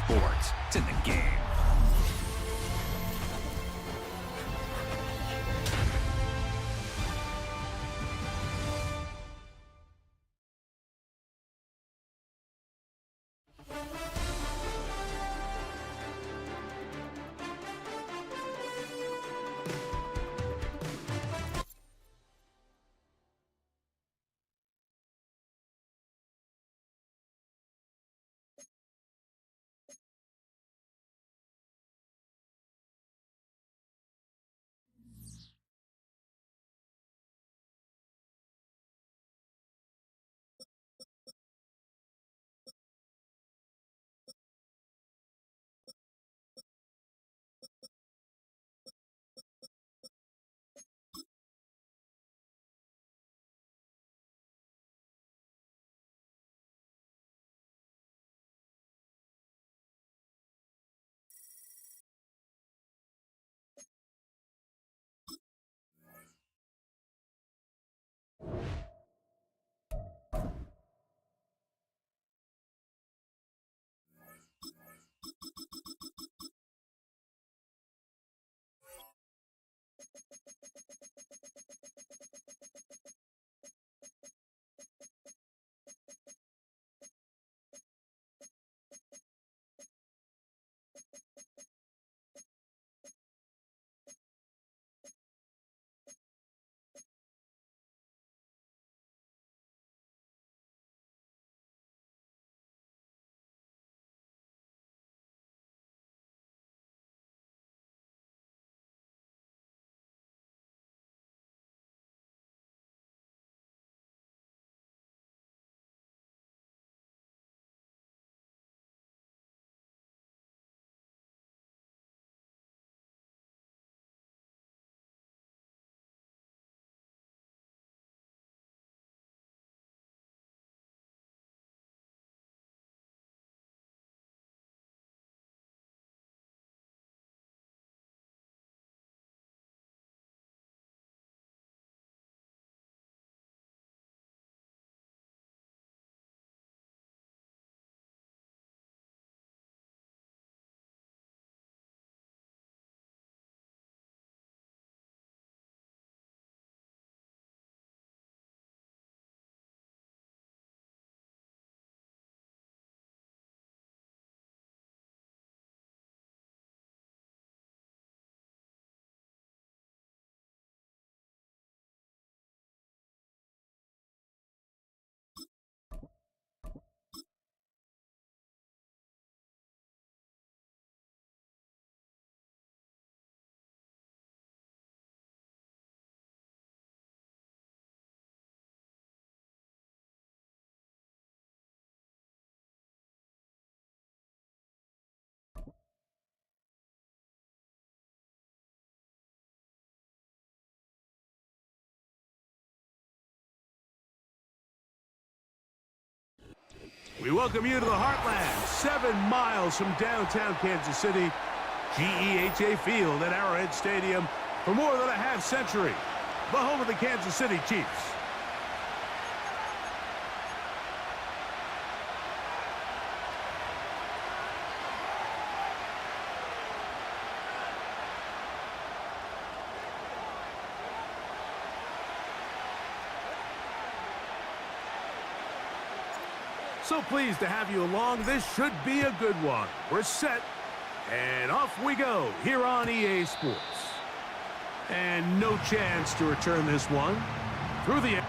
sports. It's in the game. We welcome you to the Heartland, 7 miles from downtown Kansas City, GEHA Field at Arrowhead Stadium for more than a half-century, the home of the Kansas City Chiefs. So pleased to have you along. This should be a good one. We're set, and off we go here on EA Sports. And no chance to return this one through the...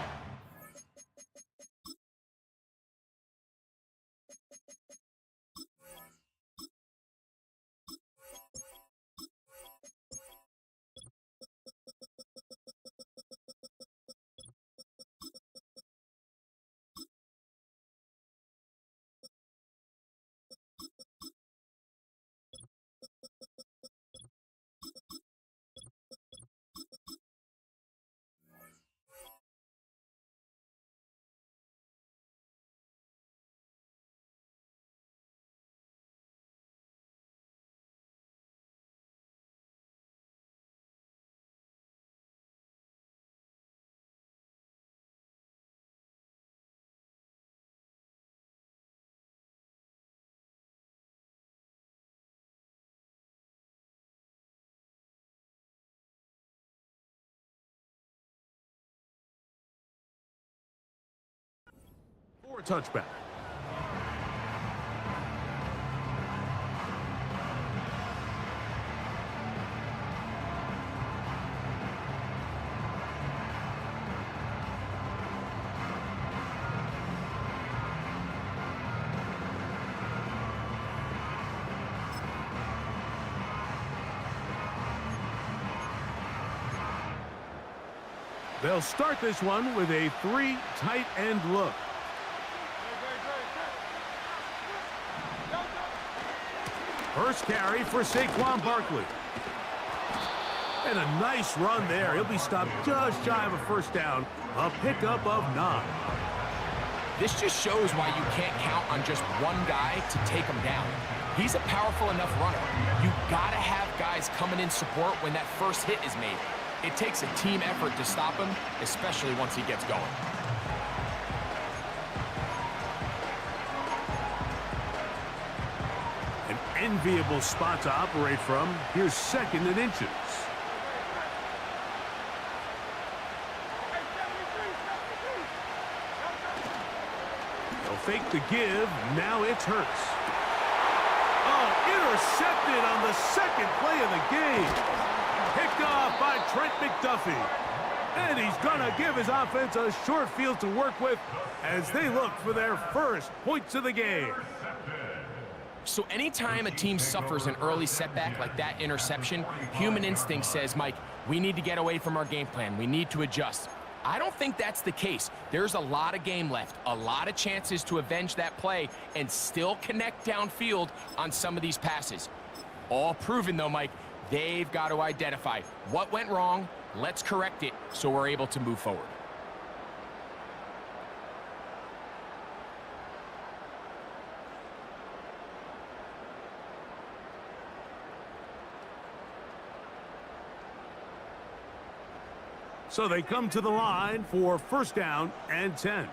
for a touchback. They'll start this one with a 3 tight end look. First carry for Saquon Barkley. And a nice run there. He'll be stopped just shy of a first down. A pickup of 9. This just shows why you can't count on just one guy to take him down. He's a powerful enough runner. You gotta have guys coming in support when that first hit is made. It takes a team effort to stop him, especially once he gets going. An enviable spot to operate from. Here's 2nd and inches. They'll fake the give. Now it's Hurts. Oh, intercepted on the 2nd play of the game. Picked off by Trent McDuffie. And he's going to give his offense a short field to work with as they look for their first points of the game. So anytime a team suffers an early setback like that interception, human instinct says, Mike, we need to get away from our game plan. We need to adjust. I don't think that's the case. There's a lot of game left, a lot of chances to avenge that play and still connect downfield on some of these passes. All proven, though, Mike. They've got to identify what went wrong. Let's correct it so we're able to move forward. So they come to the line for first down and 10.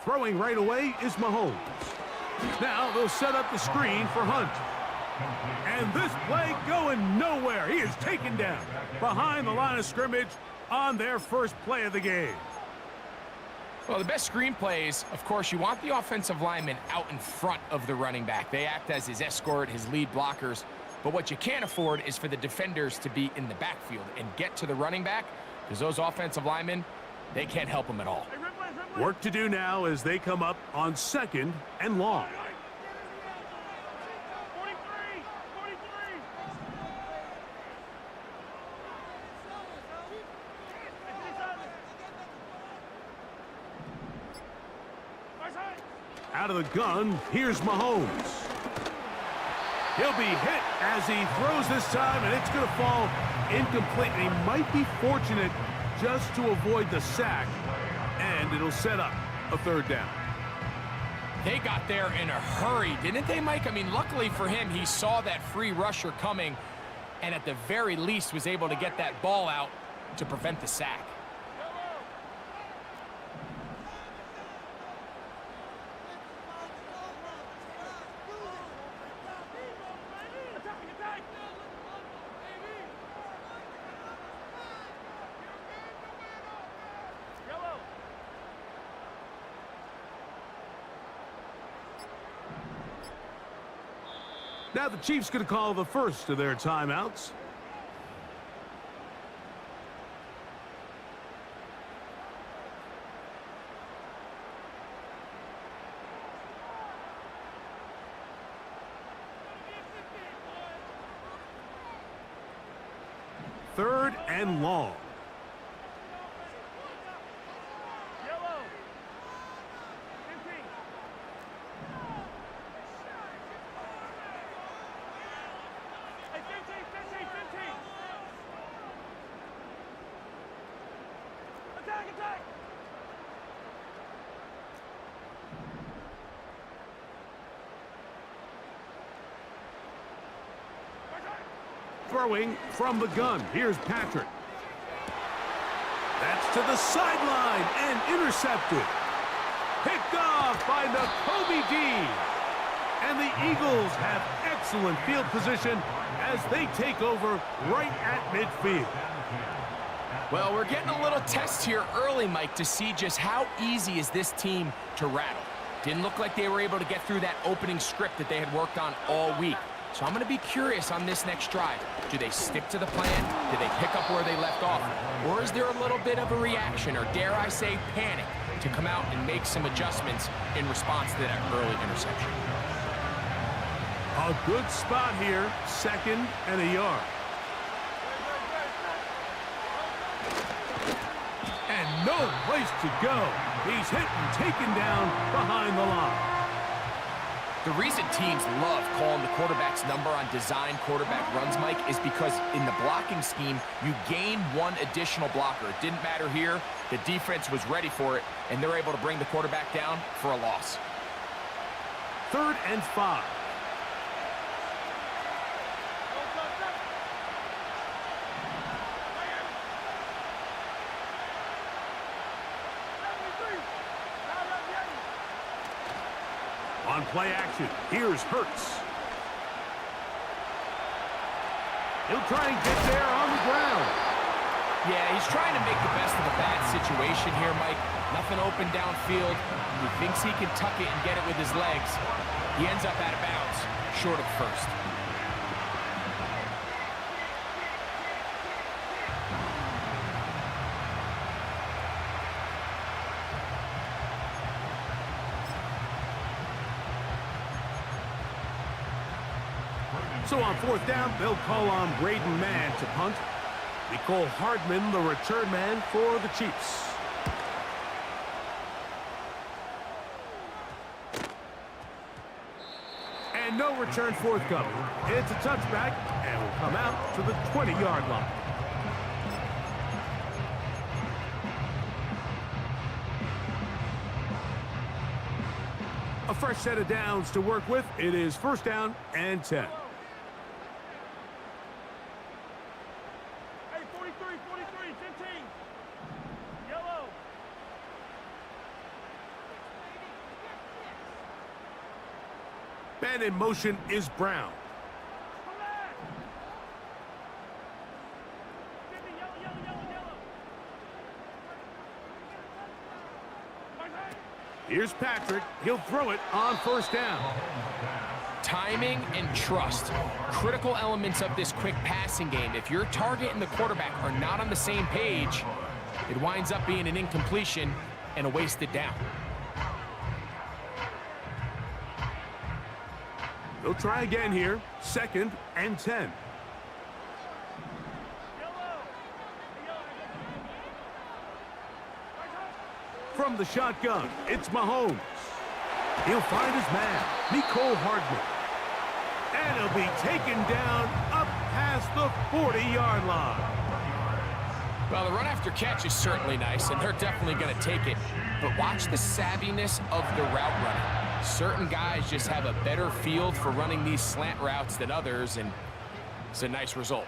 Throwing right away is Mahomes. Now they'll set up the screen for Hunt. And this play going nowhere. He is taken down behind the line of scrimmage on their first play of the game. Well, the best screen plays, of course, you want the offensive lineman out in front of the running back. They act as his escort, his lead blockers. But what you can't afford is for the defenders to be in the backfield and get to the running back, because those offensive linemen, they can't help him at all. Work to do now as they come up on 2nd and long. Out of the gun, here's Mahomes. He'll be hit as he throws this time, and it's going to fall incomplete. And he might be fortunate just to avoid the sack, and it'll set up a 3rd down. They got there in a hurry, didn't they, Mike? I mean, luckily for him, he saw that free rusher coming, and at the very least was able to get that ball out to prevent the sack. Now the Chiefs going to call the first of their timeouts. Third and long. Throwing from the gun. Here's Patrick. That's to the sideline and intercepted. Picked off by Nakobe Dean. And the Eagles have excellent field position as they take over right at midfield. Well, we're getting a little test here early, Mike, to see just how easy is this team to rattle. Didn't look like they were able to get through that opening script that they had worked on all week. So I'm going to be curious on this next drive. Do they stick to the plan? Do they pick up where they left off? Or is there a little bit of a reaction, or dare I say panic, to come out and make some adjustments in response to that early interception? A good spot here, 2nd and a yard. And no place to go. He's hit and taken down behind the line. The reason teams love calling the quarterback's number on design quarterback runs, Mike, is because in the blocking scheme, you gain one additional blocker. It didn't matter here. The defense was ready for it, and they're able to bring the quarterback down for a loss. 3rd and 5. On play action, here's Hurts. He'll try and get there on the ground. Yeah, he's trying to make the best of a bad situation here, Mike. Nothing open downfield. He thinks he can tuck it and get it with his legs. He ends up out of bounds, short of first. So on 4th down, they'll call on Braden Mann to punt. Nicole Hardman, the return man for the Chiefs. And no return forthcoming. It's a touchback, and will come out to the 20-yard line. A fresh set of downs to work with. It is 1st down and 10. Man in motion is Brown. Here's Patrick. He'll throw it on 1st down. Timing and trust, critical elements of this quick passing game. If your target and the quarterback are not on the same page, it winds up being an incompletion and a wasted down. They'll try again here. 2nd and 10. From the shotgun, it's Mahomes. He'll find his man, Nicole Hardman. And he'll be taken down up past the 40-yard line. Well, the run after catch is certainly nice, and they're definitely going to take it. But watch the savviness of the route running. Certain guys just have a better field for running these slant routes than others, and it's a nice result.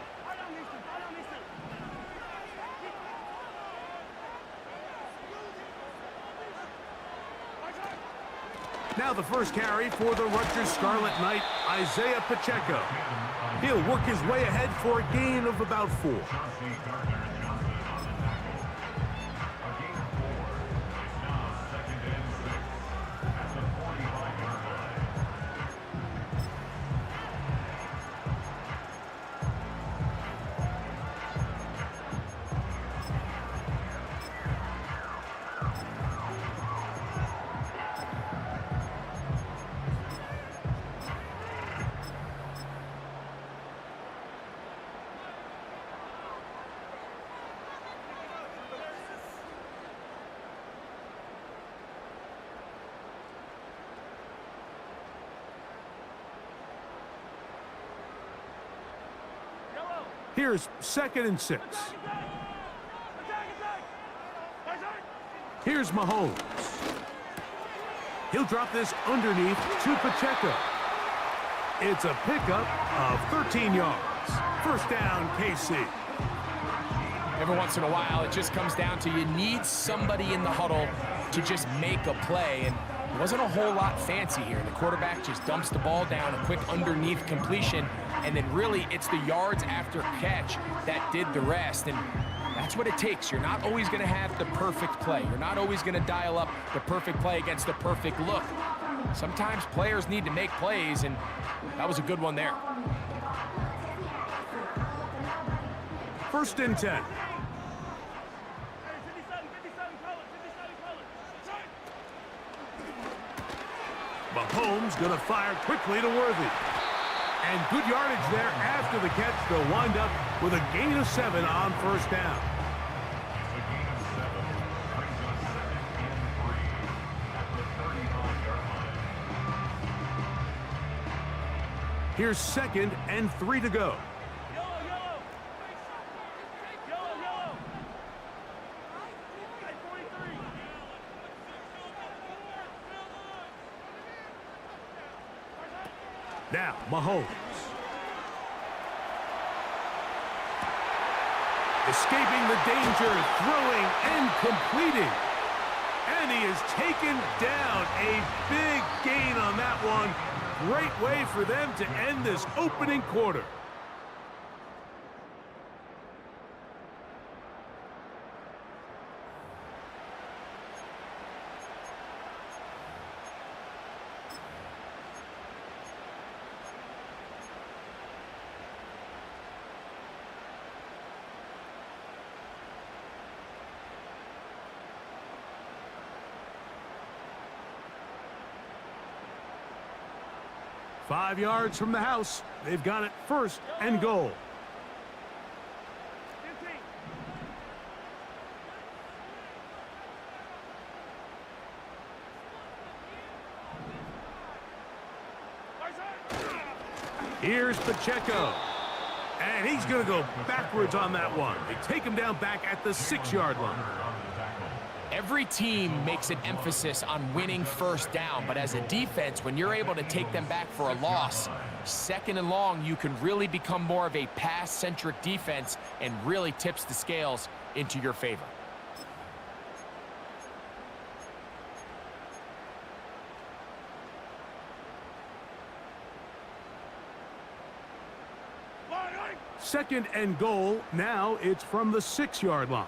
Now the first carry for the Rutgers Scarlet Knight, Isaiah Pacheco. He'll work his way ahead for a gain of about 4. Here's 2nd and 6. Here's Mahomes. He'll drop this underneath to Pacheco. It's a pickup of 13 yards. 1st down, KC. Every once in a while, it just comes down to you need somebody in the huddle to just make a play, and it wasn't a whole lot fancy here. The quarterback just dumps the ball down, a quick underneath completion, and then really it's the yards after catch that did the rest, and That's what it takes. You're not always going to have the perfect play. You're not always going to dial up the perfect play against the perfect look. Sometimes players need to make plays, and that was a good one there. 1st and 10. Mahomes going to fire quickly to Worthy. And good yardage there after the catch. They'll wind up with a gain of 7 on 1st down. Here's 2nd and 3 to go. Now, Mahomes. Escaping the danger, throwing and completing. And he is taken down. A big gain on that one. Great way for them to end this opening quarter. Five yards from the house. They've got it 1st and goal. Here's Pacheco. And he's going to go backwards on that one. They take him down back at the 6-yard line. Every team makes an emphasis on winning 1st down, but as a defense, when you're able to take them back for a loss, 2nd and long, you can really become more of a pass-centric defense and really tips the scales into your favor. Second and goal. Now it's from the 6-yard line.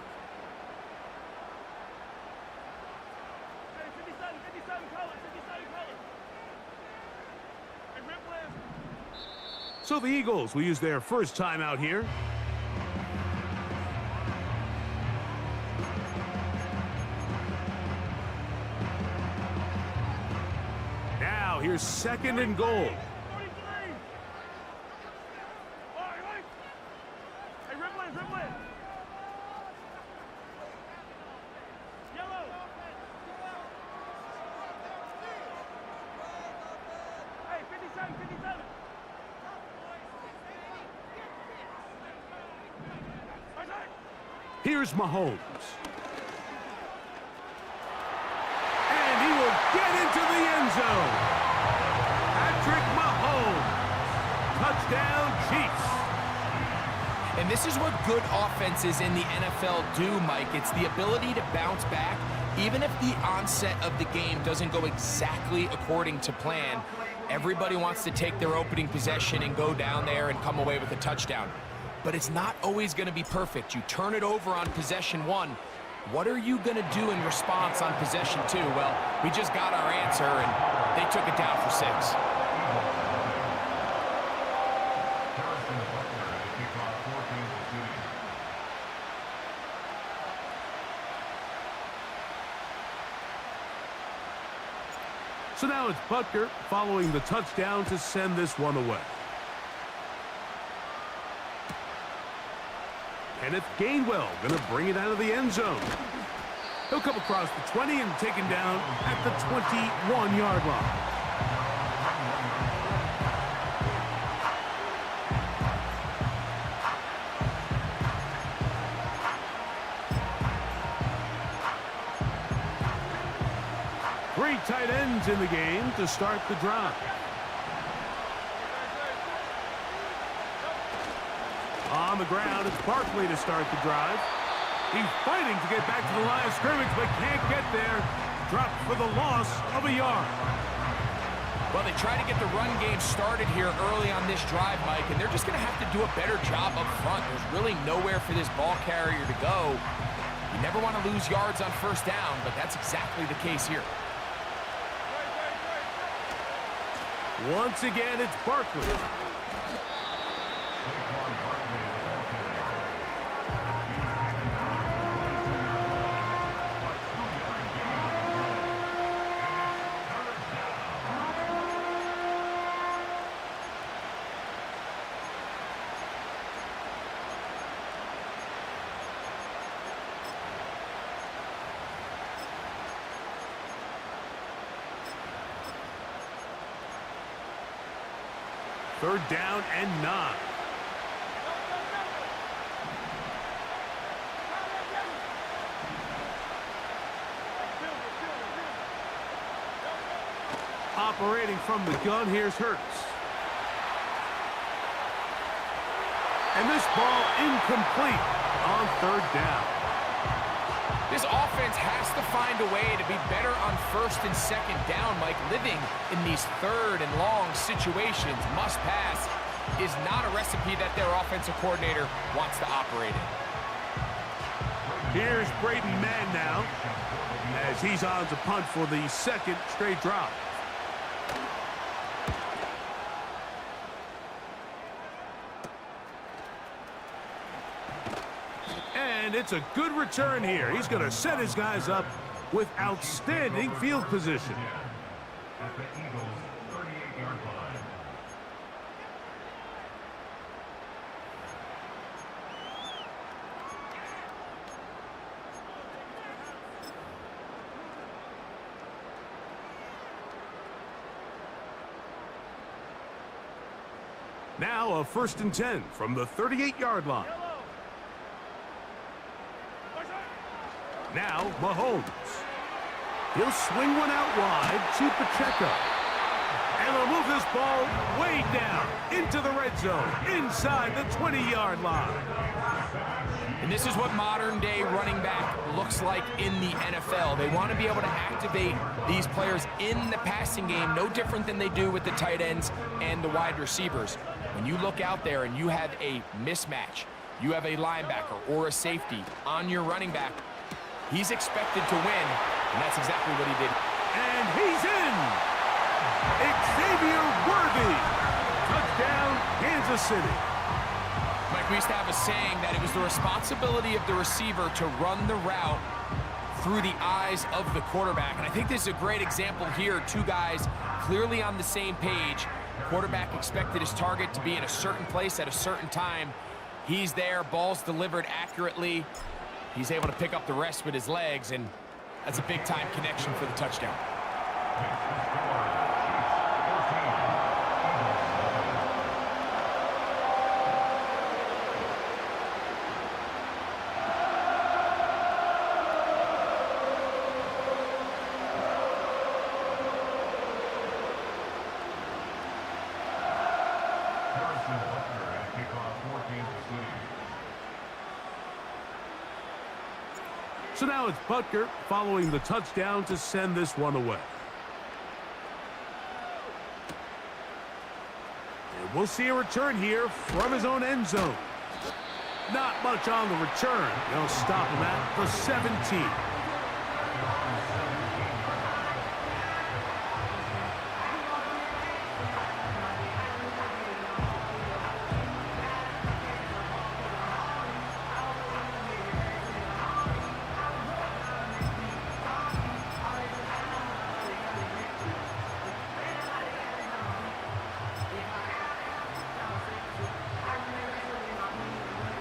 So the Eagles will use their first time out here. Now here's 2nd and goal. Here's Mahomes. And he will get into the end zone. Patrick Mahomes. Touchdown, Chiefs. And this is what good offenses in the NFL do, Mike. It's the ability to bounce back, even if the onset of the game doesn't go exactly according to plan. Everybody wants to take their opening possession and go down there and come away with a touchdown. But it's not always going to be perfect. You turn it over on possession 1. What are you going to do in response on possession 2? Well, we just got our answer, and they took it down for 6. So now it's Butker following the touchdown to send this one away. Kenneth Gainwell going to bring it out of the end zone. He'll come across the 20 and taken down at the 21-yard line. Three tight ends in the game to start the drive. On the ground, it's Barkley to start the drive. He's fighting to get back to the line of scrimmage, but can't get there. Dropped for the loss of a yard. Well, they try to get the run game started here early on this drive, Mike, and they're just going to have to do a better job up front. There's really nowhere for this ball carrier to go. You never want to lose yards on first down, but that's exactly the case here. Once again, it's Barkley. Third down and 9. Operating from the gun, here's Hurts. And this ball incomplete on third down. This offense has to find a way to be better on first and second down, Mike. Living in these third and long situations, must pass, is not a recipe that their offensive coordinator wants to operate in. Here's Braden Mann now, as he's on to punt for the second straight drop. And it's a good return here. He's going to set his guys up with outstanding field position. At the Eagles' 38-yard line. Now a 1st and 10 from the 38-yard line. Now Mahomes. He'll swing one out wide to Pacheco. And they'll move this ball way down into the red zone, inside the 20-yard line. And this is what modern-day running back looks like in the NFL. They want to be able to activate these players in the passing game, no different than they do with the tight ends and the wide receivers. When you look out there and you have a mismatch, you have a linebacker or a safety on your running back, he's expected to win, and that's exactly what he did. And he's in! Xavier Worthy! Touchdown, Kansas City. Mike, we used to have a saying that it was the responsibility of the receiver to run the route through the eyes of the quarterback. And I think this is a great example here. Two guys clearly on the same page. Quarterback expected his target to be in a certain place at a certain time. He's there, ball's delivered accurately. He's able to pick up the rest with his legs, and that's a big-time connection for the touchdown. So now it's Butker following the touchdown to send this one away. And we'll see a return here from his own end zone. Not much on the return. They'll stop him at the 17.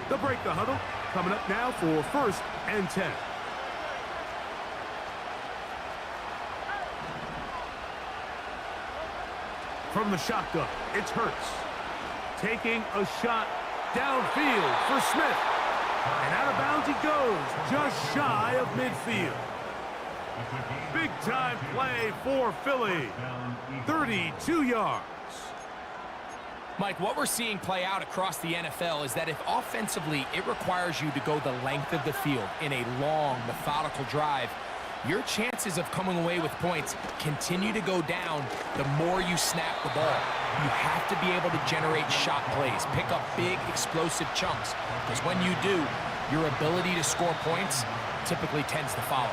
They'll break the huddle. Coming up now for 1st and 10. From the shotgun, it's Hurts. Taking a shot downfield for Smith. And out of bounds he goes, just shy of midfield. Big-time play for Philly. 32 yards. Mike, what we're seeing play out across the NFL is that if offensively it requires you to go the length of the field in a long, methodical drive, Your chances of coming away with points continue to go down the more you snap the ball. You have to be able to generate shot plays, pick up big, explosive chunks, because when you do, your ability to score points typically tends to follow.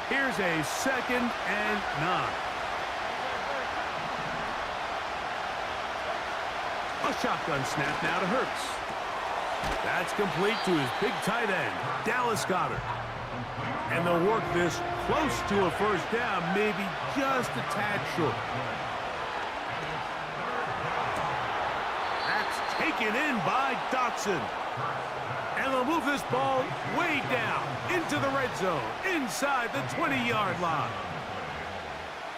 Here's a 2nd and 9. A shotgun snap now to Hurts. That's complete to his big tight end, Dallas Goedert. And they'll work this close to a first down, maybe just a tad short. That's taken in by Dotson. And they'll move this ball way down into the red zone, inside the 20-yard line.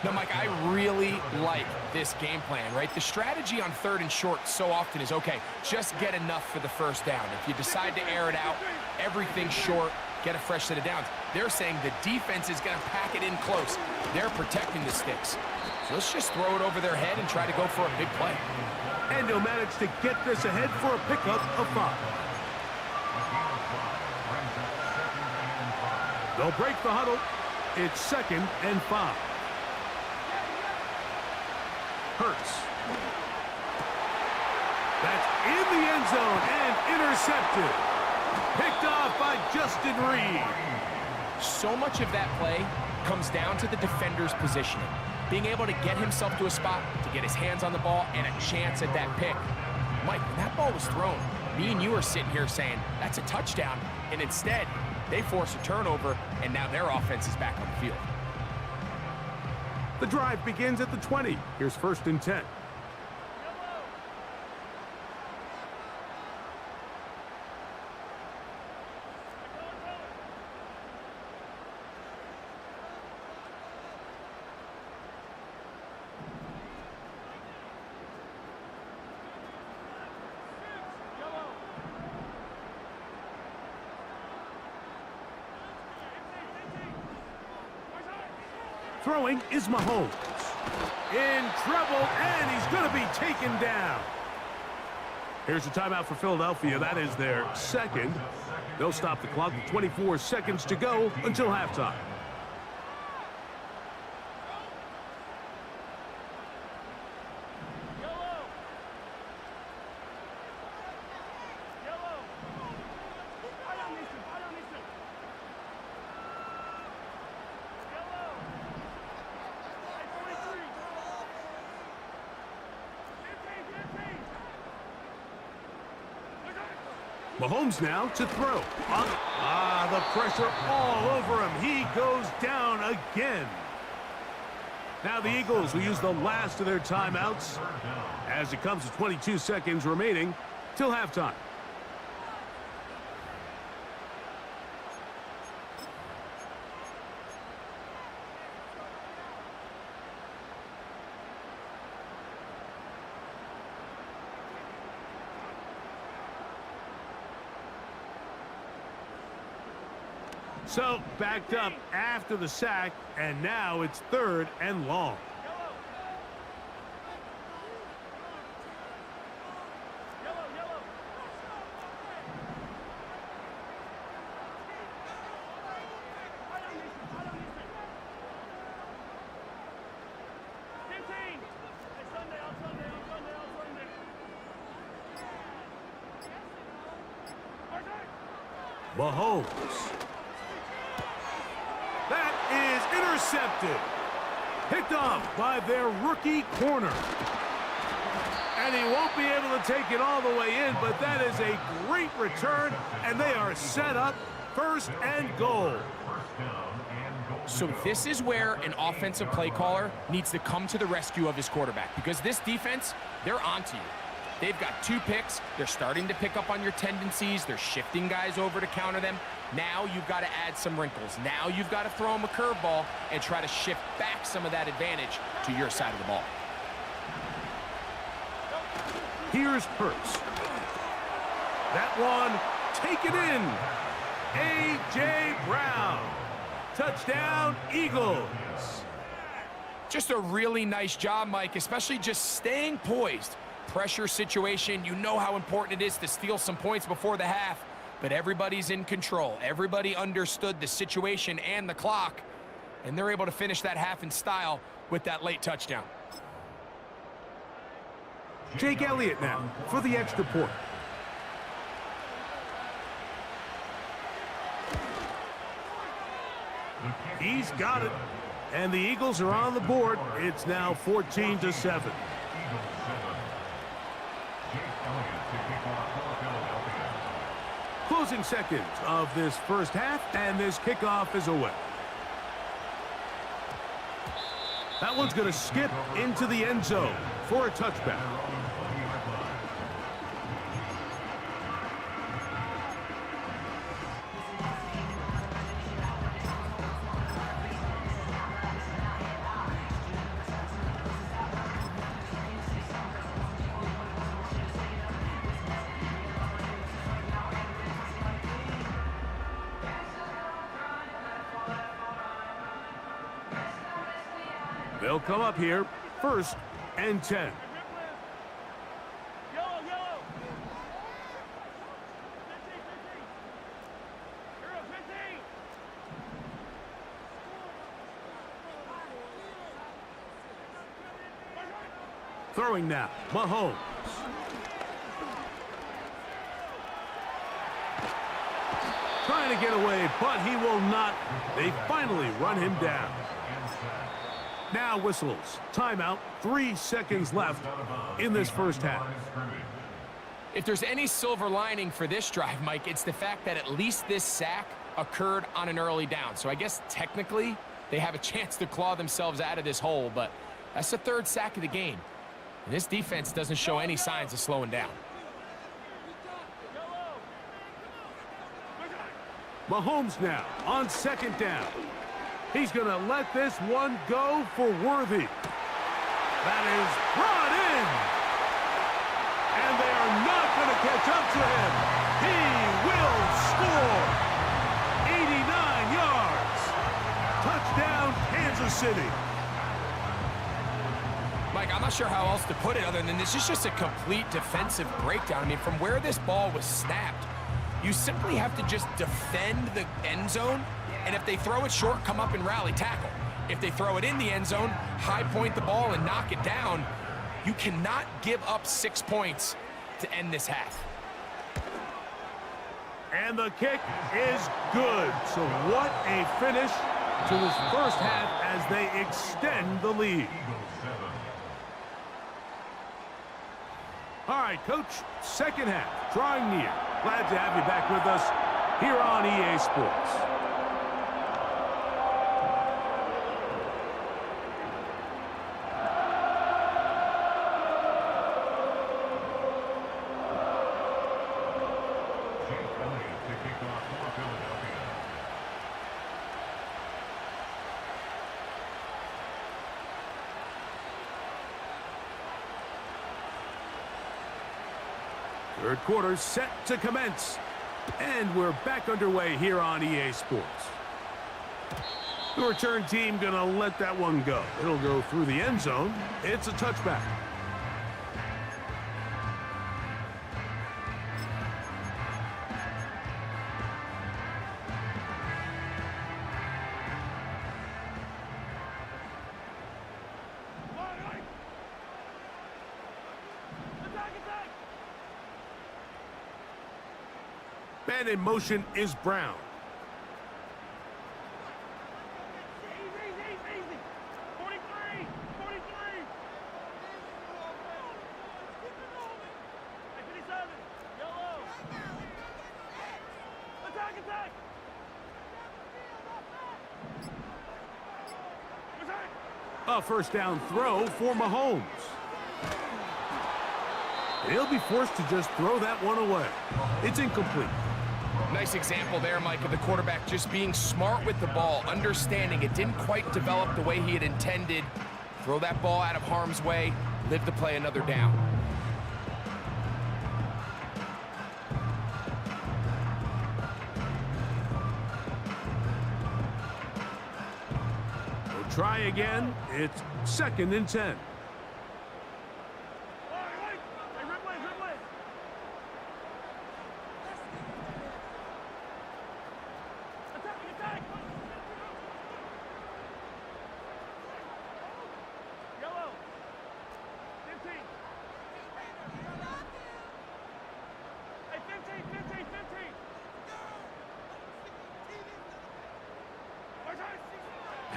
Now, Mike, I really like this game plan, right? The strategy on 3rd and short so often is, okay, just get enough for the first down. If you decide to air it out, everything short, get a fresh set of downs. They're saying the defense is going to pack it in close. They're protecting the sticks. So let's just throw it over their head and try to go for a big play. And he'll manage to get this ahead for a pickup of 5. They'll break the huddle. It's 2nd and 5. Hurts. That's in the end zone and intercepted. Picked off by Justin Reed. So much of that play comes down to the defender's positioning. Being able to get himself to a spot, to get his hands on the ball, and a chance at that pick. Mike, when that ball was thrown, me and you are sitting here saying, that's a touchdown. And instead, they force a turnover, and now their offense is back on the field. The drive begins at the 20. Here's 1st and 10. Throwing is Mahomes. In trouble, and he's going to be taken down. Here's a timeout for Philadelphia. That is their 2nd. They'll stop the clock with 24 seconds to go until halftime. Mahomes now to throw. The pressure all over him. He goes down again. Now the Eagles will use the last of their timeouts as it comes to 22 seconds remaining till halftime. So, backed up after the sack, and now it's 3rd and long. Mahomes. That is intercepted. Picked off by their rookie corner. And he won't be able to take it all the way in, but that is a great return, and they are set up 1st and goal. So this is where an offensive play caller needs to come to the rescue of his quarterback, because this defense, they're onto you. They've got 2 picks. They're starting to pick up on your tendencies. They're shifting guys over to counter them. Now you've got to add some wrinkles. Now you've got to throw them a curveball and try to shift back some of that advantage to your side of the ball. Here's Hurts. That one taken in. A.J. Brown. Touchdown, Eagles. Just a really nice job, Mike, especially just staying poised. pressure situation. You know how important it is to steal some points before the half, but everybody's in control. Everybody understood the situation and the clock, and they're able to finish that half in style with that late touchdown. Jake Elliott now for the extra point. He's got it. And the Eagles are on the board. It's now 14-7. Eagles 7. Jake Elliott to kick off for Philadelphia. Closing seconds of this first half, and this kickoff is away. That one's going to skip into the end zone for a touchback. They'll come up here, 1st and 10. Throwing now, Mahomes. Trying to get away, but he will not. They finally run him down. Now whistles. Timeout. 3 seconds left in this first half. If there's any silver lining for this drive, Mike, it's the fact that at least this sack occurred on an early down. So I guess technically they have a chance to claw themselves out of this hole, but that's the 3rd sack of the game. And this defense doesn't show any signs of slowing down. Mahomes now on 2nd down. He's going to let this one go for Worthy. That is brought in. And they are not going to catch up to him. He will score. 89 yards. Touchdown, Kansas City. Mike, I'm not sure how else to put it other than this is just a complete defensive breakdown. I mean, from where this ball was snapped, you simply have to just defend the end zone. And if they throw it short, come up and rally tackle. If they throw it in the end zone, high point the ball and knock it down. You cannot give up 6 points to end this half. And the kick is good. So what a finish to this first half as they extend the lead. All right, Coach, second half, drawing near. Glad to have you back with us here on EA Sports. Third quarter set to commence. And we're back underway here on EA Sports. The return team going to let that one go. It'll go through the end zone. It's a touchback. Man in motion is Brown. Easy. 43. Yellow. Attack. A first down throw for Mahomes. He'll be forced to just throw that one away. It's incomplete. Nice example there, Mike, of the quarterback just being smart with the ball, understanding it didn't quite develop the way he had intended. Throw that ball out of harm's way, live to play another down. We'll try again. It's 2nd and 10.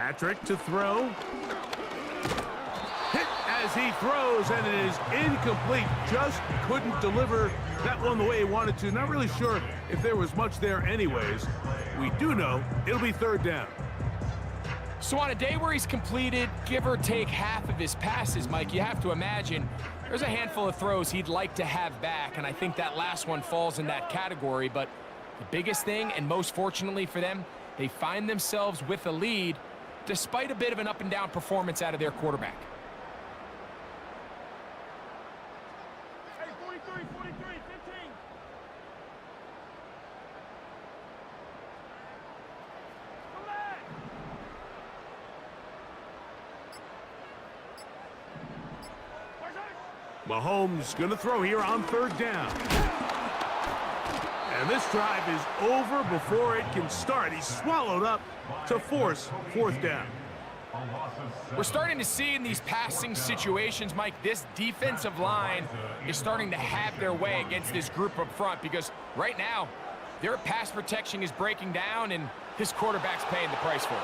Patrick to throw. Hit as he throws, and it is incomplete. Just couldn't deliver that one the way he wanted to. Not really sure if there was much there anyways. We do know it'll be third down. So on a day where he's completed, give or take half of his passes, Mike, you have to imagine there's a handful of throws he'd like to have back, and I think that last one falls in that category. But the biggest thing, and most fortunately for them, they find themselves with a lead despite a bit of an up-and-down performance out of their quarterback. Hey, 43, 43, 15. Come back. Mahomes going to throw here on third down. And this drive is over before it can start. He's swallowed up to force fourth down. We're starting to see in these passing situations, Mike, this defensive line is starting to have their way against this group up front, because right now their pass protection is breaking down and this quarterback's paying the price for it.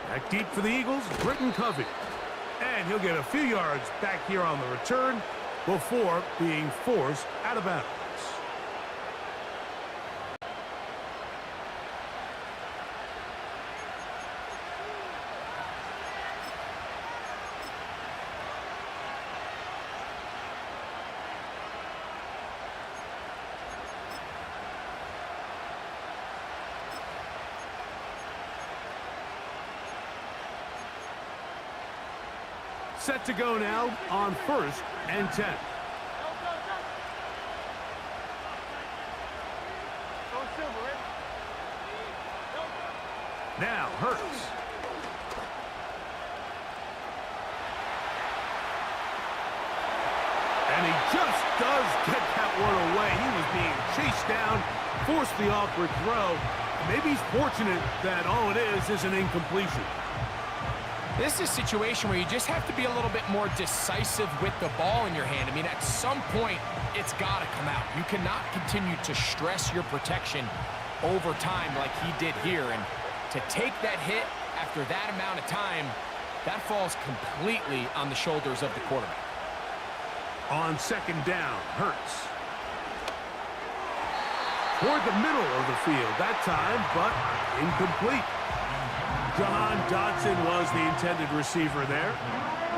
Back deep for the Eagles, Britton Covey. And he'll get a few yards back here on the return before being forced out of bounds. Set to go now on first and 10. Now Hurts. And he just does get that one away. He was being chased down, forced the awkward throw. Maybe he's fortunate that all it is an incompletion. This is a situation where you just have to be a little bit more decisive with the ball in your hand. I mean, at some point, it's got to come out. You cannot continue to stress your protection over time like he did here. And to take that hit after that amount of time, that falls completely on the shoulders of the quarterback. On second down, Hurts. Toward the middle of the field that time, but incomplete. John Dodson was the intended receiver there,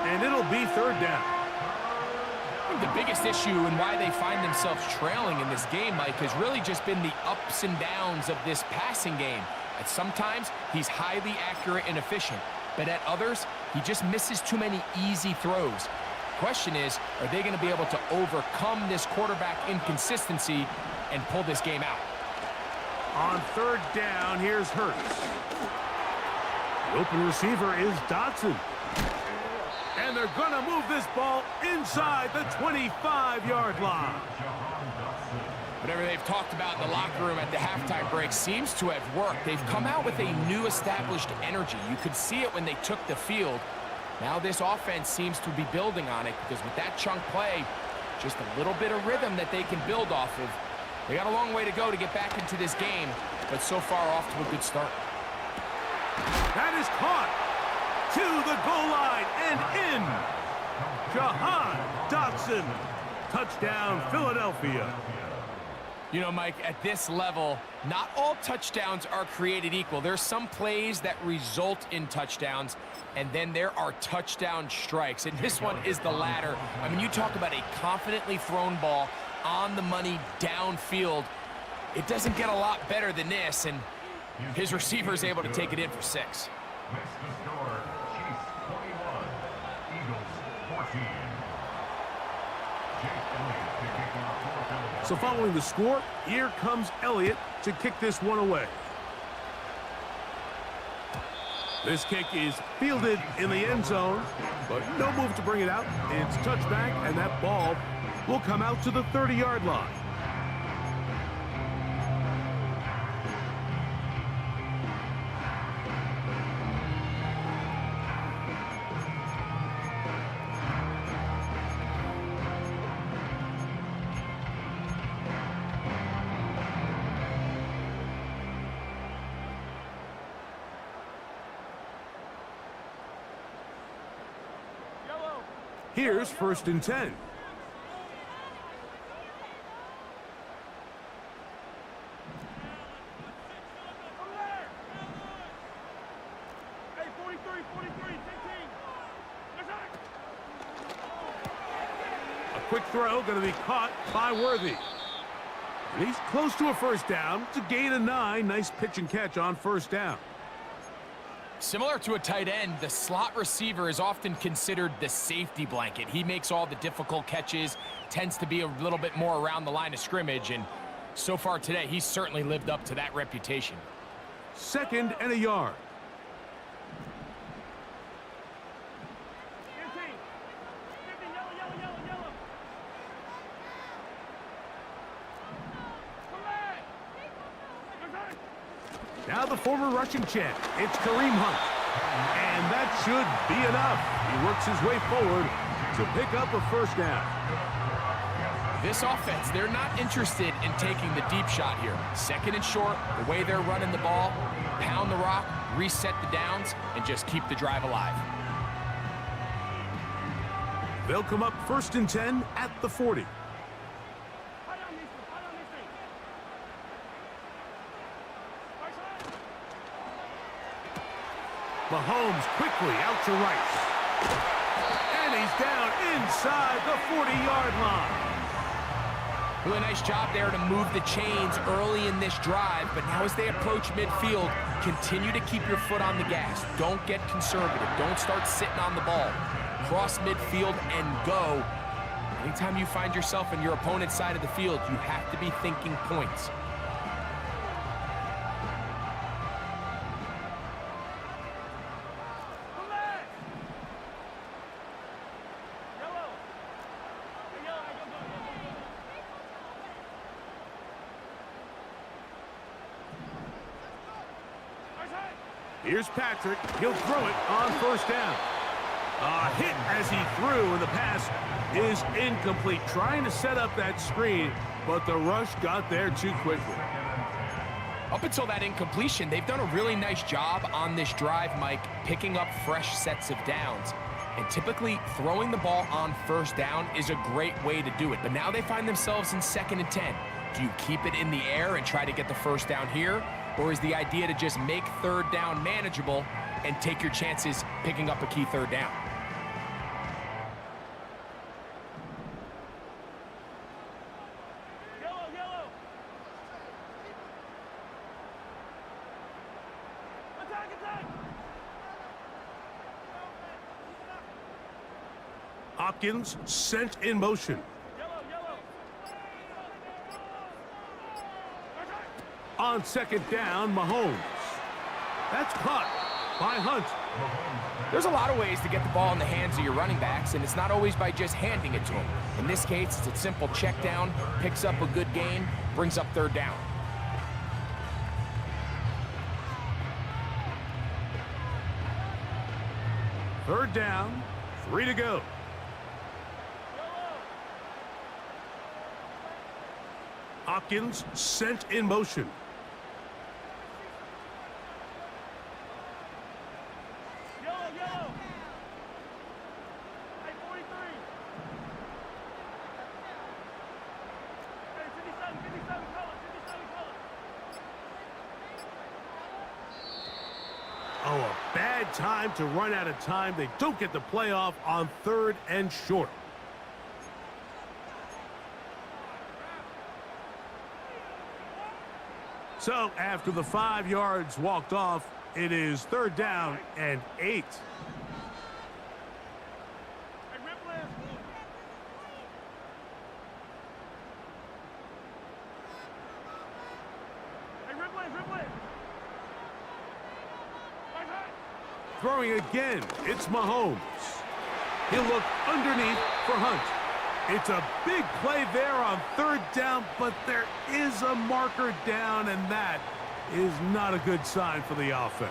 and it'll be third down. I think the biggest issue and why they find themselves trailing in this game, Mike, has really just been the ups and downs of this passing game. At sometimes, he's highly accurate and efficient, but at others, he just misses too many easy throws. Question is, are they going to be able to overcome this quarterback inconsistency and pull this game out? On third down, here's Hurts. The open receiver is Dodson. And they're going to move this ball inside the 25-yard line. Whatever they've talked about in the locker room at the halftime break seems to have worked. They've come out with a new established energy. You could see it when they took the field. Now this offense seems to be building on it, because with that chunk play, just a little bit of rhythm that they can build off of. They got a long way to go to get back into this game, but so far off to a good start. That is caught to the goal line and in. Jahan Dotson. Touchdown, Philadelphia. You know, Mike, at this level, not all touchdowns are created equal. There's some plays that result in touchdowns, and then there are touchdown strikes, and this one is the latter. I mean, you talk about a confidently thrown ball on the money downfield. It doesn't get a lot better than this, and his receiver is able to take it in for 6. Next to score, Chiefs 21, Eagles 14. Jake Elliott to kick off for Philadelphia. So following the score, here comes Elliott to kick this one away. This kick is fielded in the end zone, but no move to bring it out. It's touchback, and that ball will come out to the 30-yard line. Here's 1st and 10. Hey, 43, 43, 15. That's right. A quick throw going to be caught by Worthy. And he's close to a 1st down. It's a gain of 9. Nice pitch and catch on 1st down. Similar to a tight end, the slot receiver is often considered the safety blanket. He makes all the difficult catches, tends to be a little bit more around the line of scrimmage, and so far today, he's certainly lived up to that reputation. 2nd and a yard. 15. 50, yellow, yellow, yellow, yellow. Come back. That's right. Now the former Russian champ, it's Kareem Hunt. And that should be enough. He works his way forward to pick up a 1st down. This offense, they're not interested in taking the deep shot here. 2nd and short, the way they're running the ball, pound the rock, reset the downs, and just keep the drive alive. They'll come up 1st and 10 at the 40. Hide on these things, hide on these things. Right side. Mahomes quickly out to Rice. And he's down inside the 40-yard line. Really nice job there to move the chains early in this drive, but now as they approach midfield, continue to keep your foot on the gas. Don't get conservative. Don't start sitting on the ball. Cross midfield and go. Anytime you find yourself in your opponent's side of the field, you have to be thinking points. Come back. Yellow. Hey, yellow, hey, go, go, go, go, go. Right side. Here's Patrick. He'll throw it on 1st down. A hit as he threw, and the pass is incomplete. Trying to set up that screen, but the rush got there too quickly. Up until that incompletion, they've done a really nice job on this drive, Mike, picking up fresh sets of downs. And typically, throwing the ball on 1st down is a great way to do it. But now they find themselves in 2nd and 10. Do you keep it in the air and try to get the 1st down here? Or is the idea to just make 3rd down manageable and take your chances picking up a key 3rd down? Yellow, yellow. Attack, attack. Hopkins sent in motion. Yellow, yellow. Right side. On 2nd down, Mahomes. That's caught by Hunt. There's a lot of ways to get the ball in the hands of your running backs, and it's not always by just handing it to them. In this case, it's a simple check down, picks up a good gain, brings up 3rd down. Third down, 3 to go. Hopkins sent in motion. Yellow, yellow. Hey, 43. Hey, 57, 57 color, 57 color. Oh, a bad time to run out of time. They don't get the playoff on 3rd and short. So after the 5 yards walked off, it is 3rd down and 8. Hey, Ripley. Hey, Ripley, Ripley. Right side. Throwing again, it's Mahomes. He'll look underneath for Hunt. It's a big play there on 3rd down, but there is a marker down, and that is not a good sign for the offense.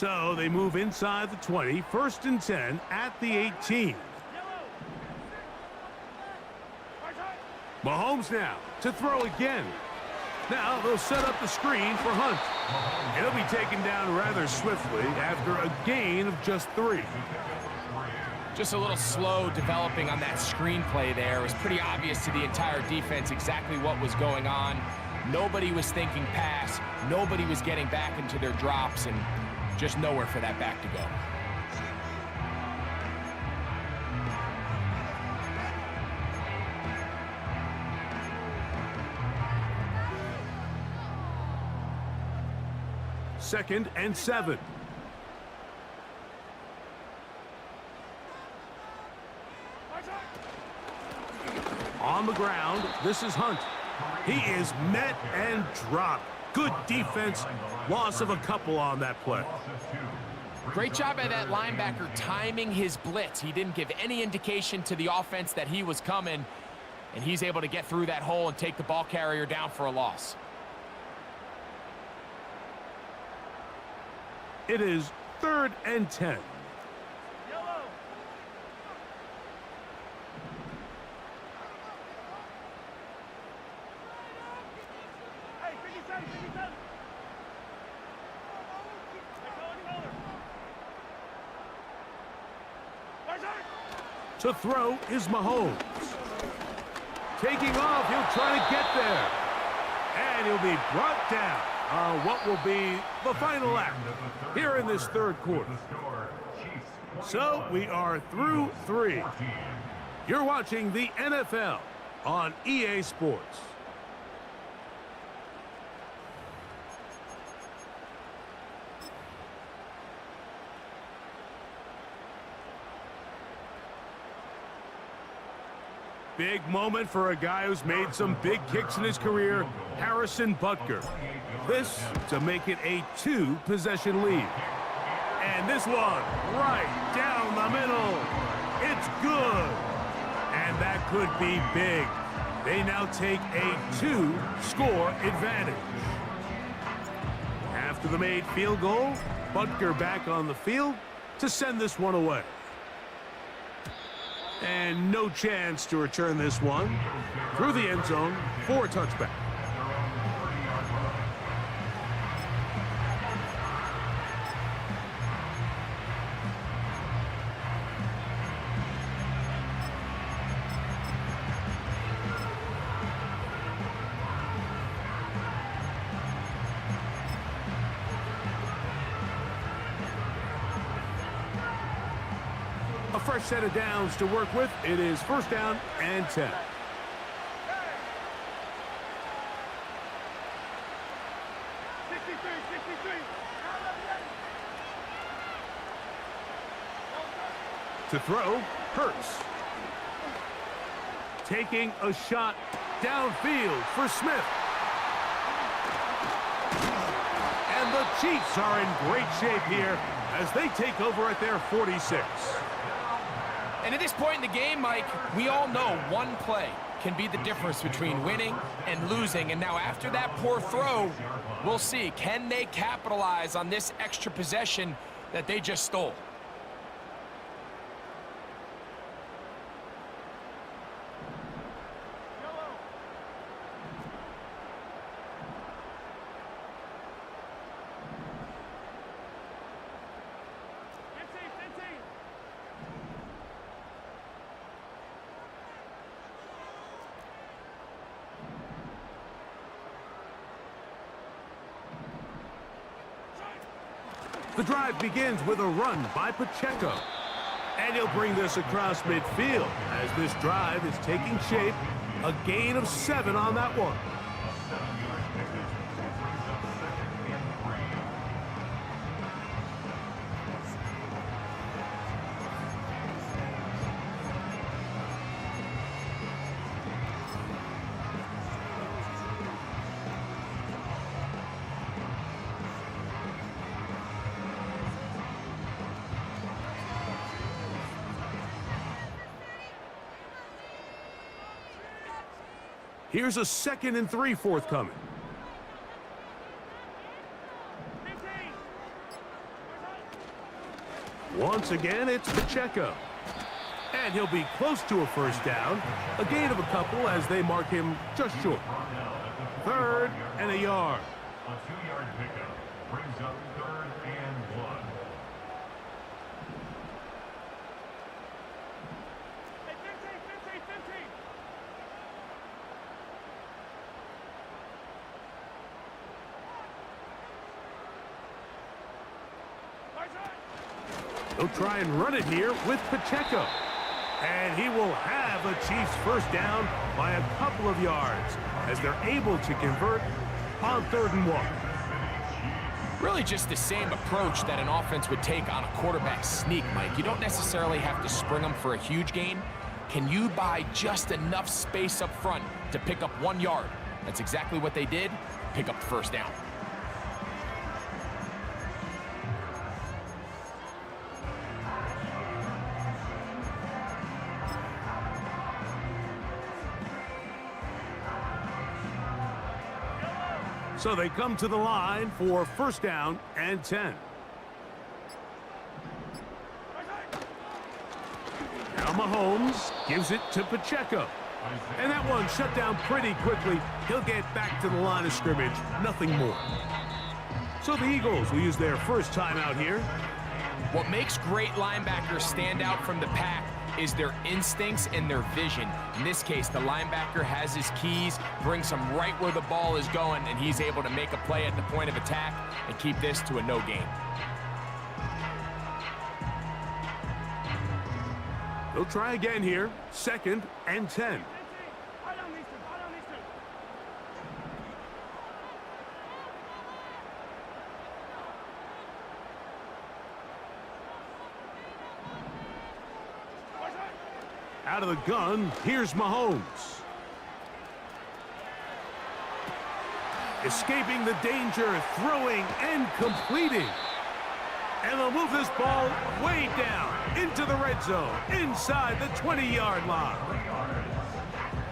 So they move inside the 20, 1st and 10 at the 18. Mahomes now to throw again. Now they'll set up the screen for Hunt. He'll be taken down rather swiftly after a gain of just 3. Just a little slow developing on that screenplay there. It was pretty obvious to the entire defense exactly what was going on. Nobody was thinking pass. Nobody was getting back into their drops, and just nowhere for that back to go. Second and 7. On the ground, this is Hunt. He is met and dropped. Good defense. Loss of a couple on that play. Great job by that linebacker timing his blitz. He didn't give any indication to the offense that he was coming, and he's able to get through that hole and take the ball carrier down for a loss. It is 3rd and 10. To throw is Mahomes. Taking off, he'll try to get there. And he'll be brought down on what will be the final act here in this 3rd quarter. So we are through 3. You're watching the NFL on EA Sports. Big moment for a guy who's made some big kicks in his career, Harrison Butker. This to make it a 2-possession lead. And this one right down the middle. It's good. And that could be big. They now take a 2-score advantage. After the made field goal, Butker back on the field to send this one away. And no chance to return this one through the end zone for a touchback. A fresh set of downs to work with. It is 1st down and 10. To throw, Hurts. Taking a shot downfield for Smith. And the Chiefs are in great shape here as they take over at their 46. And at this point in the game, Mike, we all know one play can be the difference between winning and losing. And now after that poor throw, we'll see, can they capitalize on this extra possession that they just stole? The drive begins with a run by Pacheco. And he'll bring this across midfield as this drive is taking shape. A gain of 7 on that one. Here's a 2nd and 3 forthcoming. Once again, it's Pacheco. And he'll be close to a first down. A gain of a couple as they mark him just short. 3rd and a yard. A 2-yard pickup brings up 3rd and 1. Hey, 15, 15, 15. Right side. They'll try and run it here with Pacheco. And he will have a Chiefs first down by a couple of yards as they're able to convert on 3rd and 1. Really just the same approach that an offense would take on a quarterback sneak, Mike. You don't necessarily have to spring them for a huge gain. Can you buy just enough space up front to pick up 1 yard? That's exactly what they did. Pick up the first down. So they come to the line for first down and 10. Now Mahomes gives it to Pacheco. And that one shut down pretty quickly. He'll get back to the line of scrimmage, nothing more. So the Eagles will use their first timeout here. What makes great linebackers stand out from the pack is their instincts and their vision. In this case, the linebacker has his keys, brings him right where the ball is going, and he's able to make a play at the point of attack and keep this to a no gain. They'll try again here, 2nd and 10. I don't need to. Right side. Out of the gun, here's Mahomes. Escaping the danger, throwing and completing. And they'll move this ball way down into the red zone, inside the 20-yard line.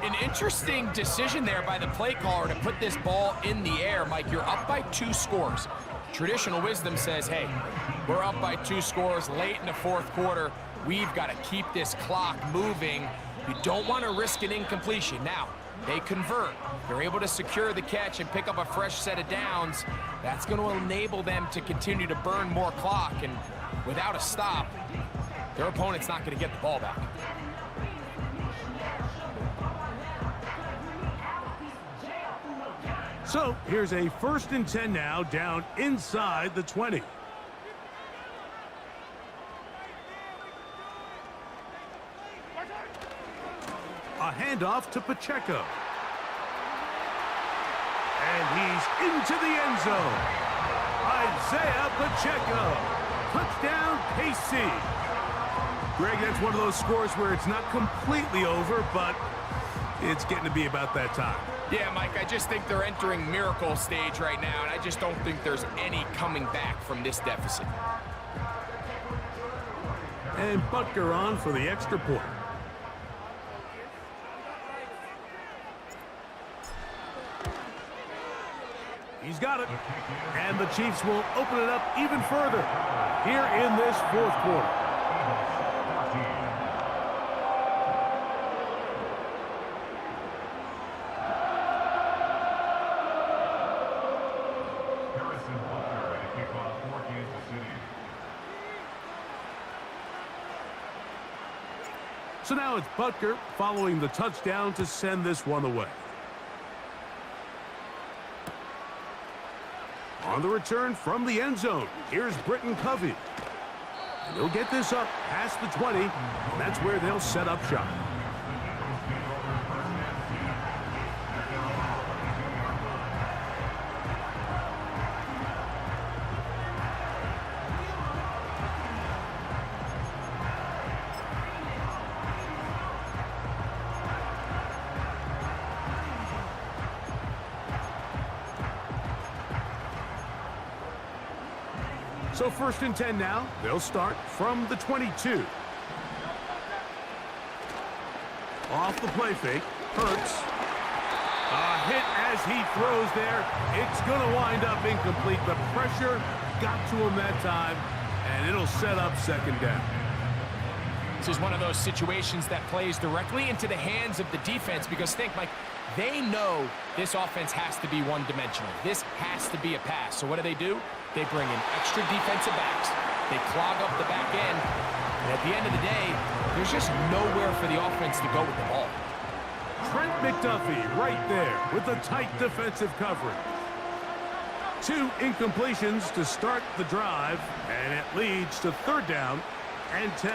An interesting decision there by the play caller to put this ball in the air. Mike, you're up by 2 scores. Traditional wisdom says, hey, we're up by 2 scores late in the 4th quarter. We've got to keep this clock moving. You don't want to risk an incompletion. Now, they convert. They're able to secure the catch and pick up a fresh set of downs. That's going to enable them to continue to burn more clock. And without a stop, their opponent's not going to get the ball back. So here's a 1st and 10 now, down inside the 20. A handoff to Pacheco. And he's into the end zone. Isaiah Pacheco. Touchdown, KC. Greg, that's one of those scores where it's not completely over, but it's getting to be about that time. Yeah, Mike, I just think they're entering miracle stage right now, and I just don't think there's any coming back from this deficit. And Butker on for the extra point. He's got it. And the Chiefs will open it up even further here in this 4th quarter. So now it's Butker following the touchdown to send this one away. On the return from the end zone, here's Britton Covey. And he'll get this up past the 20, and that's where they'll set up shop. So 1st and 10 now. They'll start from the 22. Off the play fake. Hurts. A hit as he throws there. It's going to wind up incomplete. The pressure got to him that time, And it'll set up second down. This is one of those situations that plays directly into the hands of the defense because think, Mike, they know this offense has to be one-dimensional. This has to be a pass. So what do? They bring in extra defensive backs. They clog up the back end. And at the end of the day, there's just nowhere for the offense to go with the ball. Trent McDuffie right there with the tight defensive coverage. 2 incompletions to start the drive, and it leads to 3rd down and 10.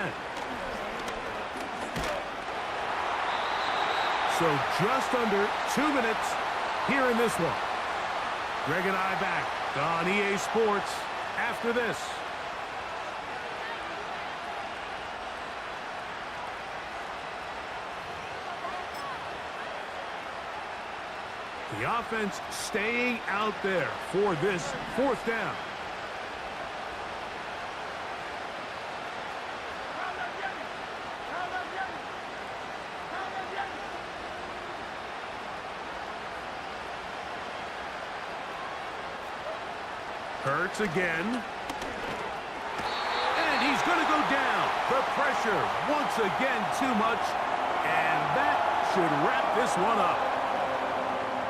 So just under 2 minutes here in this one. Greg and I back on EA Sports after this. The offense staying out there for this 4th down. Hurts again. And he's going to go down. The pressure once again too much. And that should wrap this one up.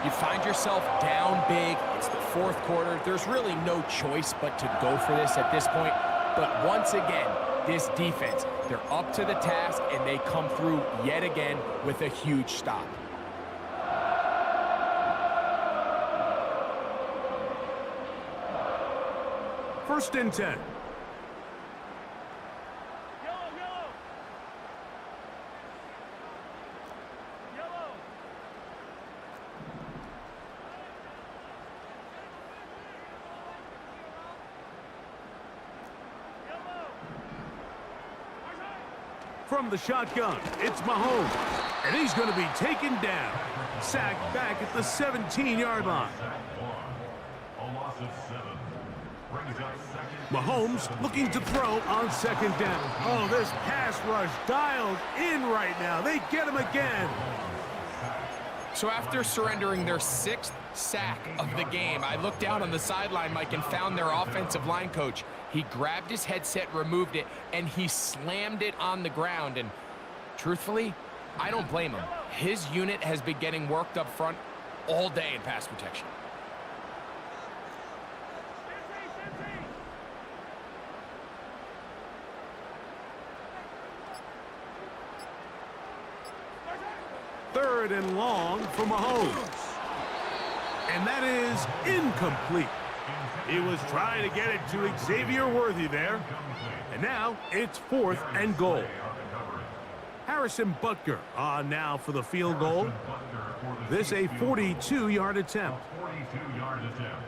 You find yourself down big. It's the 4th quarter. There's really no choice but to go for this at this point. But once again, this defense, they're up to the task, and they come through yet again with a huge stop. First and 10. From the shotgun, it's Mahomes, and he's going to be taken down. Sacked back at the 17-yard line. A loss of 7. Brings up second. Mahomes looking to throw on 2nd down. Oh, this pass rush dialed in right now. They get him again. So after surrendering their 6th sack of the game, I looked down on the sideline, Mike, and found their offensive line coach. He grabbed his headset, removed it, and he slammed it on the ground. And truthfully, I don't blame him. His unit has been getting worked up front all day in pass protection. Third and long for Mahomes. And that is incomplete. He was trying to get it to Xavier Worthy there. And now it's 4th and goal. Harrison Butker on now for the field goal. This a 42-yard attempt. 42-yard attempt.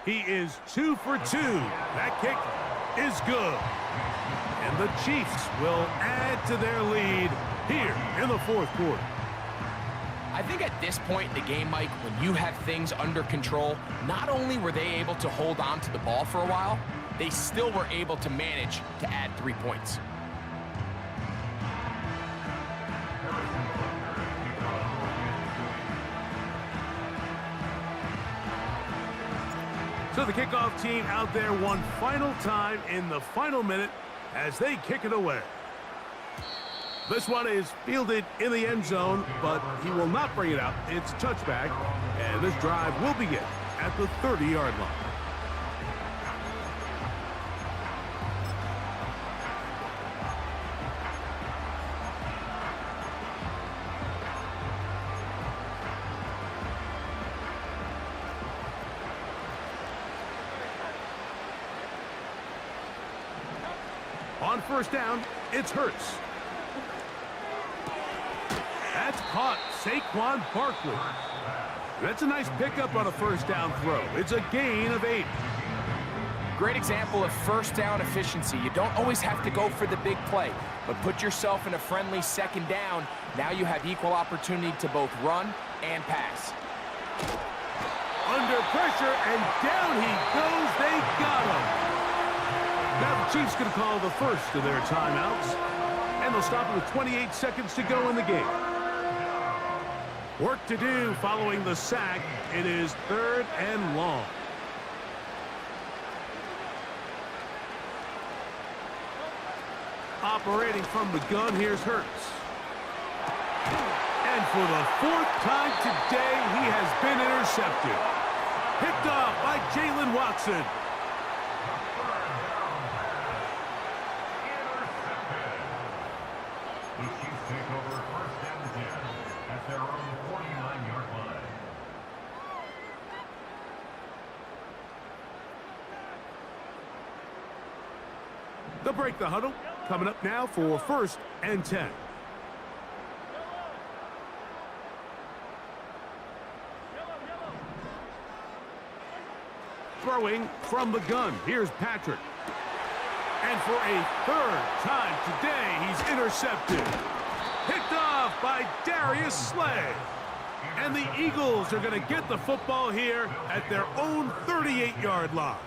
He is 2 for 2. That kick is good. And the Chiefs will add to their lead here in the 4th quarter. I think at this point in the game, Mike, when you have things under control, not only were they able to hold on to the ball for a while, they still were able to manage to add 3 points. So the kickoff team out there one final time in the final minute as they kick it away. This one is fielded in the end zone, but he will not bring it out. It's a touchback, and this drive will begin at the 30-yard line. On first down, it's Hurts. That's caught. Saquon Barkley. That's a nice pickup on a first down throw. It's a gain of 8. Great example of first down efficiency. You don't always have to go for the big play, but put yourself in a friendly 2nd down. Now you have equal opportunity to both run and pass. Under pressure, and down he goes. They got him. Now the Chiefs going to call the first of their timeouts, and they'll stop it with 28 seconds to go in the game. Work to do following the sack. It is 3rd and long. Operating from the gun, here's Hurts. And for the 4th time today, he has been intercepted. Picked off by Jalen Watson. The Chiefs take over 1st and 10 at their own 49-yard line. They'll break the huddle. Coming up now for 1st and 10. Throwing from the gun. Here's Patrick. And for a 3rd time today, he's intercepted. Picked off by Darius Slay. And the Eagles are going to get the football here at their own 38-yard line.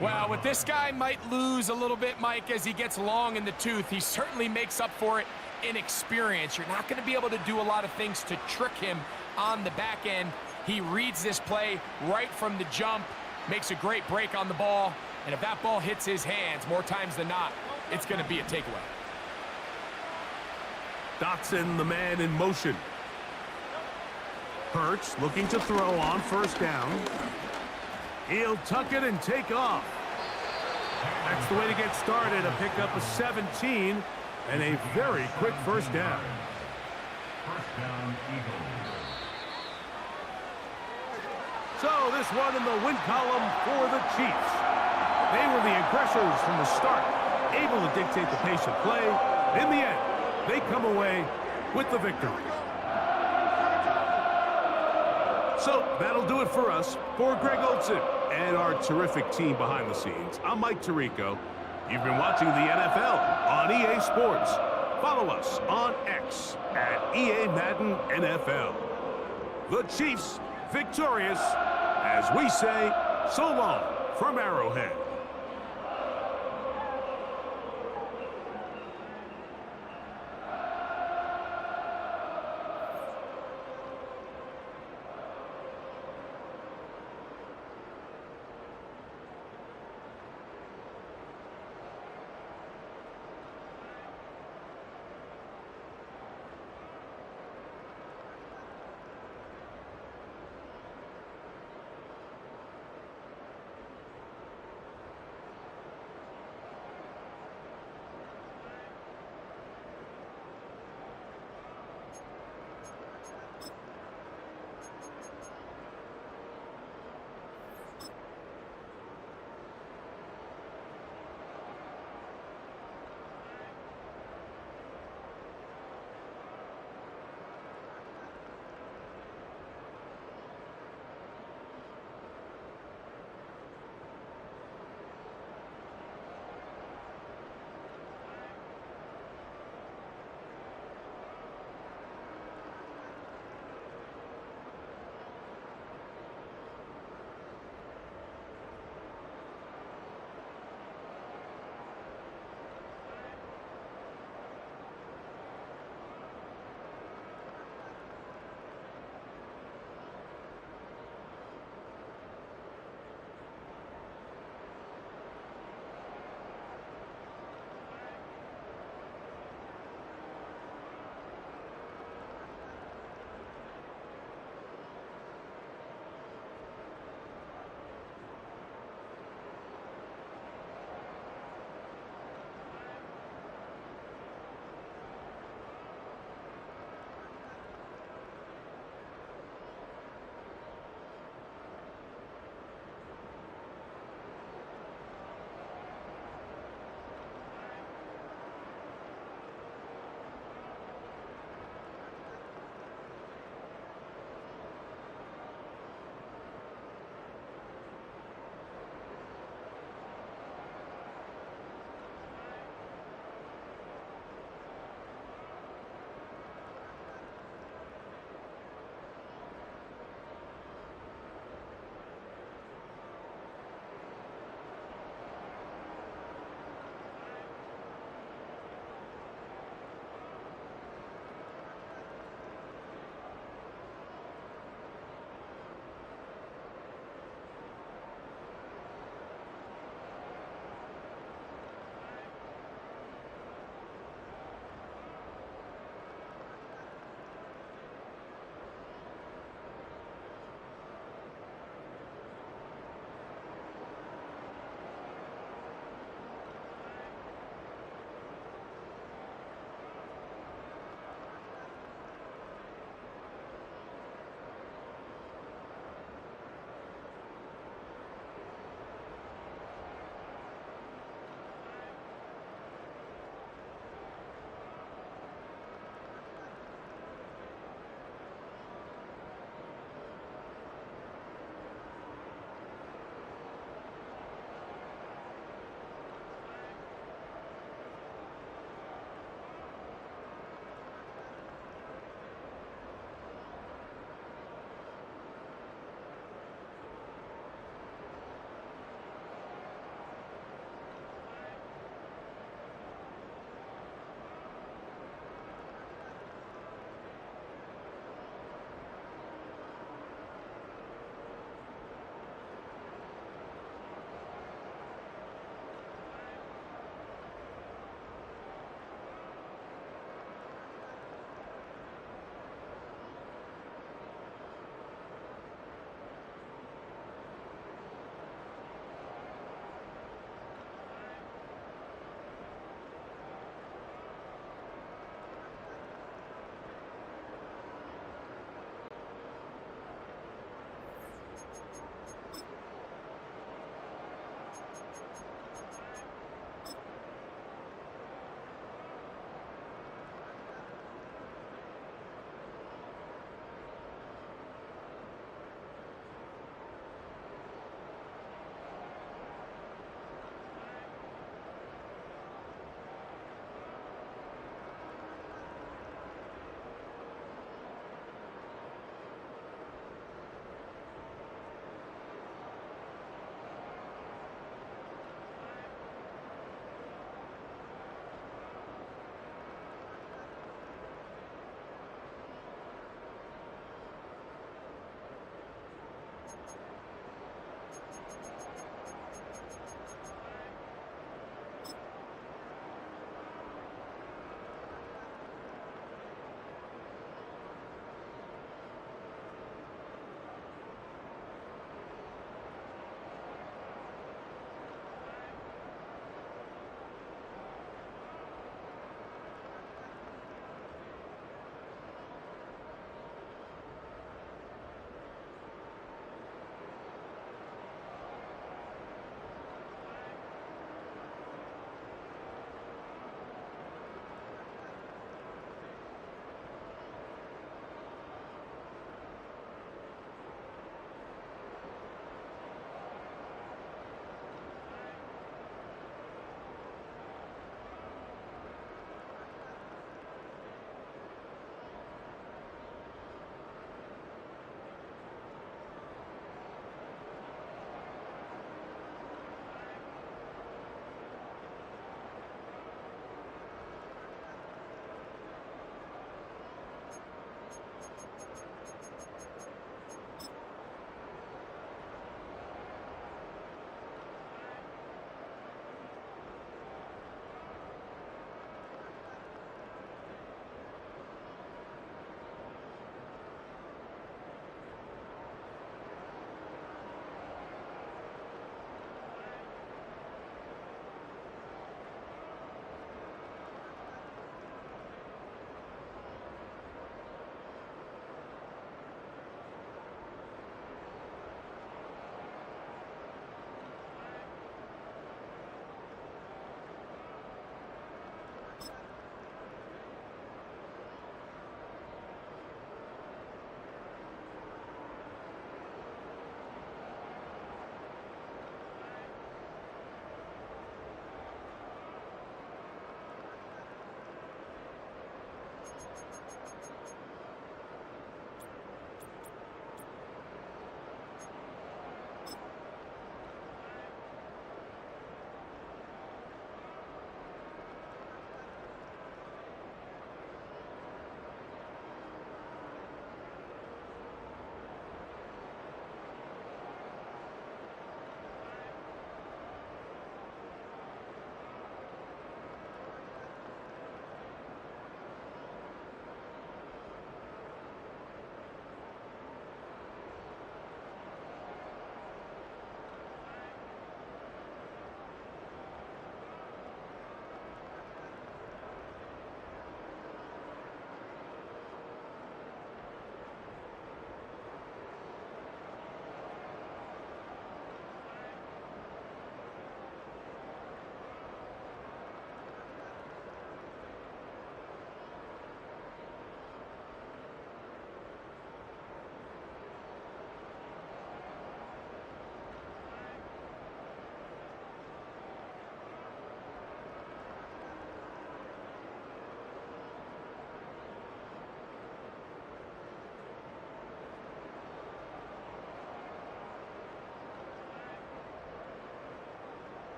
Well, with this guy might lose a little bit, Mike, as he gets long in the tooth. He certainly makes up for it in experience. You're not going to be able to do a lot of things to trick him on the back end. He reads this play right from the jump, makes a great break on the ball, and if that ball hits his hands more times than not, it's going to be a takeaway. Dotson, the man in motion. Hurts looking to throw on 1st down. He'll tuck it and take off. That's the way to get started. A pickup of 17 and a very quick 1st down. 1st down, Eagles. So this one in the win column for the Chiefs. They were the aggressors from the start, able to dictate the pace of play. In the end, they come away with the victory. So that'll do it for us. For Greg Olson and our terrific team behind the scenes, I'm Mike Tirico. You've been watching the NFL on EA Sports. Follow us on X at EA Madden NFL. The Chiefs victorious, as we say, so long from Arrowhead.